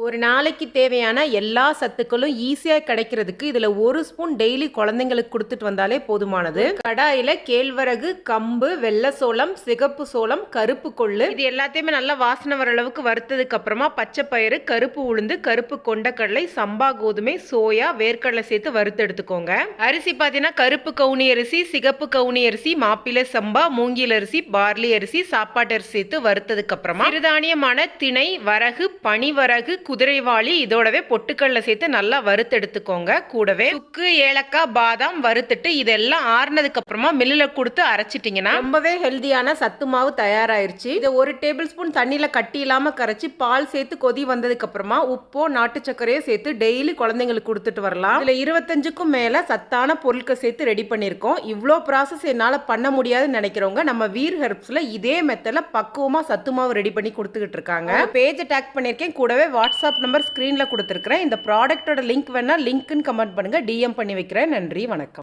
ஒரு நாளைக்கு தேவையான எல்லா சத்துக்களும் ஈஸியா கிடைக்கிறதுக்கு இதுல 1 ஸ்பூன் டெய்லி குழந்தைங்களுக்கு கொடுத்துட்டு வந்தாலே போதுமானது. கடாயில கேழ்வரகு, கம்பு, வெள்ளை சோளம், சிகப்பு சோளம், கருப்பு கொள்ளு இது எல்லாத்தையுமே நல்லா வாசனை வர அளவுக்கு வறுத்ததுக்கு அப்புறமா பச்சை பயிறு, கருப்பு உளுந்து, கருப்பு கொண்டக்கடலை, சம்பா கோதுமை, சோயா, வேர்க்கடலை சேர்த்து வறுத்து எடுத்துக்கோங்க. அரிசி பாத்தீங்கன்னா கருப்பு கவுனி அரிசி, சிகப்பு கவுனி அரிசி, மாப்பிள்ளை சம்பா, மூங்கில் அரிசி, பார்லி அரிசி, சாப்பாட்டு அரிசி சேர்த்து வறுத்ததுக்கு அப்புறமா சிறுதானியமான திணை, வரகு, பனிவரகு, குதிரைவாளி இதோடவே பொட்டுக்கடலை சேர்த்து நல்லா வறுத்து எடுத்துக்கோங்க. கூடவே சுக்கு, ஏலக்காய், பாதாம் வறுத்துட்டு இதெல்லாம் ஆறுனதுக்கு அப்புறமா மில்லுல கொடுத்து அரைச்சிட்டீங்கன்னா ரொம்பவே ஹெல்தியான சத்து மாவு தயாராயிருச்சு. இதை 1 டேபிள் ஸ்பூன் தண்ணியில கட்டி இல்லாம கரைச்சி பால் சேர்த்து கொதி வந்ததுக்கு அப்புறமா உப்போ நாட்டு சர்க்கரையோ சேர்த்து டெய்லி குழந்தைங்களுக்கு கொடுத்துட்டு வரலாம். இதுல 25க்கும் மேல சத்தான பொருட்கள் சேர்த்து ரெடி பண்ணிருக்கோம். இவ்வளோ ப்ராசஸ் என்னால பண்ண முடியாதுன்னு நினைக்கிறவங்க நம்ம வீர் ஹெர்ப்ஸ்ல இதே மெத்தட்ல பக்குவமா சத்து மாவு ரெடி பண்ணி கொடுத்துக்கிட்டு இருக்காங்க. பேஜ் டேக் பண்ணிருக்கேன். கூடவே வாட்ஸ்அப் நம்பர் ஸ்க்ரீனில் கொடுத்துருக்குறேன். இந்த ப்ராடக்டோட லிங்க் வேணா லிங்க்னு கமெண்ட் பண்ணுங்க. டிஎம் பண்ணி வைக்கிறேன். நன்றி, வணக்கம்.